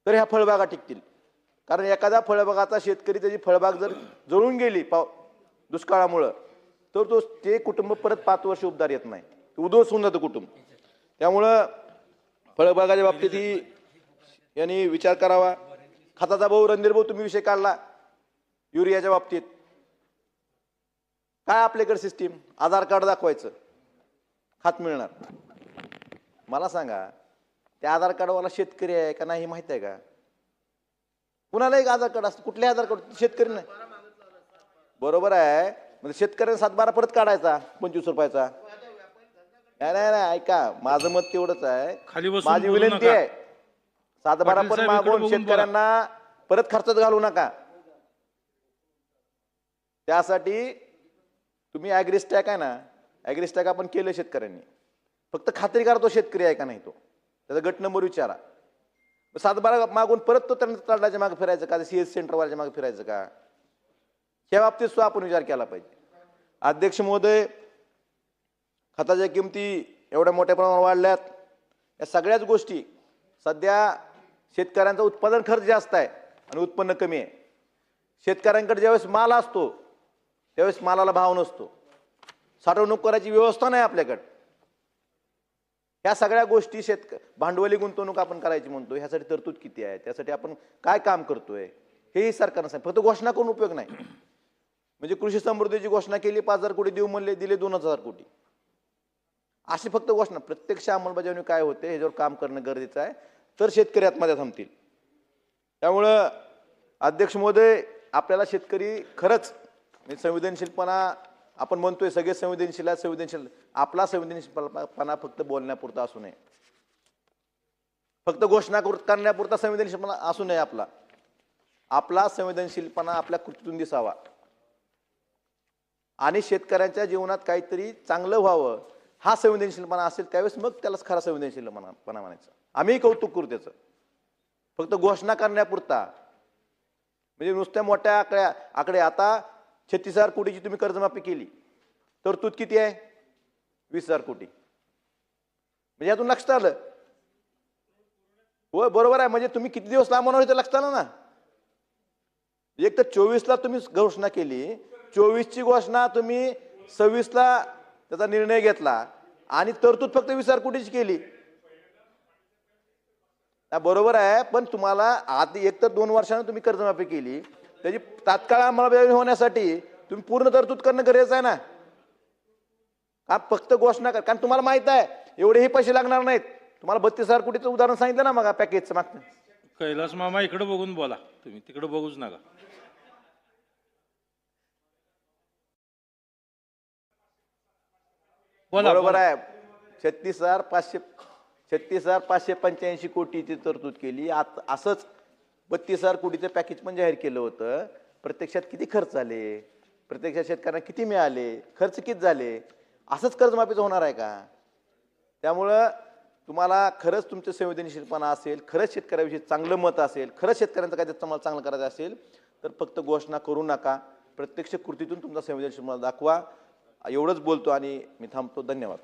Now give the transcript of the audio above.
तर ह्या फळबागा टिकतील. कारण एखादा फळबागाचा शेतकरी त्याची फळबाग जर जळून गेली दुष्काळामुळं तर ते कुटुंब परत 5 वर्ष उबदार येत नाही, उद्ध्वस्त होऊन जातं कुटुंब. त्यामुळं फळबागाच्या बाबतीत ही यांनी विचार करावा. खताचा भाऊ रणधीर भाऊ तुम्ही विषय काढला युरियाच्या बाबतीत. काय आपल्याकडे सिस्टीम, आधार कार्ड दाखवायचं खात मिळणार. मला सांगा त्या आधार कार्डवाला शेतकरी आहे का नाही माहिती आहे का? कुणाला एक आधार कार्ड असतं, कुठले आधार कार्ड, शेतकरी नाही. बरोबर आहे, म्हणजे शेतकऱ्याने 7-12 परत काढायचा 25 रुपयाचा. नाही नाही नाही, ऐका माझं मत तेवढंच आहे, माझी विनंती आहे 7-12 परत मागून शेतकऱ्यांना परत खर्चात घालू नका. त्यासाठी तुम्ही ॲग्रिस्टॅक आहे ना, ॲग्रिस्टॅक आपण केलं शेतकऱ्यांनी, फक्त खात्री करा तो शेतकरी आहे का नाही, तो त्याचा गट नंबर विचारा. 7-12 मागून परत तो त्यांना कार्डाच्या मागे फिरायचं का, CS सेंटरवाल्याच्या मागे फिरायचं का? ह्या बाबतीत सुद्धा आपण विचार केला पाहिजे. अध्यक्ष महोदय, खताच्या किमती एवढ्या मोठ्या प्रमाणावर वाढल्यात. या सगळ्याच गोष्टी सध्या शेतकऱ्यांचा उत्पादन खर्च जास्त आहे आणि उत्पन्न कमी आहे. शेतकऱ्यांकडे ज्यावेळेस माल असतो त्यावेळेस मालाला भाव नसतो, साठवणूक करायची व्यवस्था नाही आपल्याकडे. ह्या सगळ्या गोष्टी भांडवली गुंतवणूक आपण करायची म्हणतो, ह्यासाठी तरतूद किती आहे, त्यासाठी आपण काय काम करतोय हेही सरकारनं सांग. फक्त घोषणा करून उपयोग नाही. म्हणजे कृषी समृद्धीची घोषणा केली, 5,000 कोटी देऊ म्हणले, दिले 2,000 कोटी. अशी फक्त घोषणा, प्रत्यक्ष अंमलबजावणी काय होते ह्याच्यावर काम करणं गरजेचं आहे, तर शेतकरी आत्महत्या थांबतील. त्यामुळं अध्यक्ष महोदय, आपल्याला शेतकरी खरंच संवेदनशीलपणा आपण म्हणतोय, सगळे संवेदनशील, आपला संवेदनशीलपणा फक्त बोलण्यापुरता असू नये, फक्त घोषणा करण्यापुरता संवेदनशीलपणा असू नये. आपला संवेदनशीलपणा आपल्या कृतीतून दिसावा आणि शेतकऱ्यांच्या जीवनात काहीतरी चांगलं व्हावं, हा संवेदनशीलपणा असेल त्यावेळेस मग त्यालाच खरा संवेदनशीलपणा म्हणायचं. आम्ही कौतुक करू त्याचं. फक्त घोषणा करण्यापुरता म्हणजे नुसत्या मोठ्या आकडे आता 36,000 कोटीची तुम्ही कर्जमाफी केली, तरतूद किती आहे? 20,000 कोटी. म्हणजे यातून लक्षात आलं. हो बरोबर आहे, म्हणजे तुम्ही किती दिवस लांबवणार होते लक्षात आलं ना. एक तर 24ला तुम्ही घोषणा केली, 24ची घोषणा तुम्ही 26ला त्याचा निर्णय घेतला आणि तरतूद फक्त 20,000 कोटीची केली. बरोबर आहे, पण तुम्हाला आधी एक तर 2 वर्षांनी तुम्ही कर्जमाफी केली, त्याची तात्काळ अंमलबजावणी होण्यासाठी तुम्ही पूर्ण तरतूद करणं गरजेचं आहे ना. फक्त घोषणा कर, कारण तुम्हाला माहित आहे एवढेही पैसे लागणार नाहीत. तुम्हाला 32,000 कोटीचं उदाहरण सांगितलं ना मग पॅकेजचं मागचं. कैलास मामा इकडे बघून बोला, तुम्ही तिकडे बघूच नका. बरोबर आहे, 36,585 कोटीची तरतूद केली. असंच 32,000 कोटीचं पॅकेज पण जाहीर केलं होतं. प्रत्यक्षात किती खर्च झाले, प्रत्यक्षात शेतकऱ्यांना किती मिळाले, खर्च किती झाले, असंच कर्जमाफीचं होणार आहे का? त्यामुळं तुम्हाला खरंच तुमचं संवेदनशीलपणा असेल, खरंच शेतकऱ्याविषयी चांगलं मत असेल, खरंच शेतकऱ्यांचं काहीतरी तुम्हाला चांगलं करायचं असेल तर फक्त घोषणा करू नका, प्रत्यक्ष कृतीतून तुमचा संवेदनशीलपणा दाखवा. एवढंच बोलतो आणि मी थांबतो. धन्यवाद.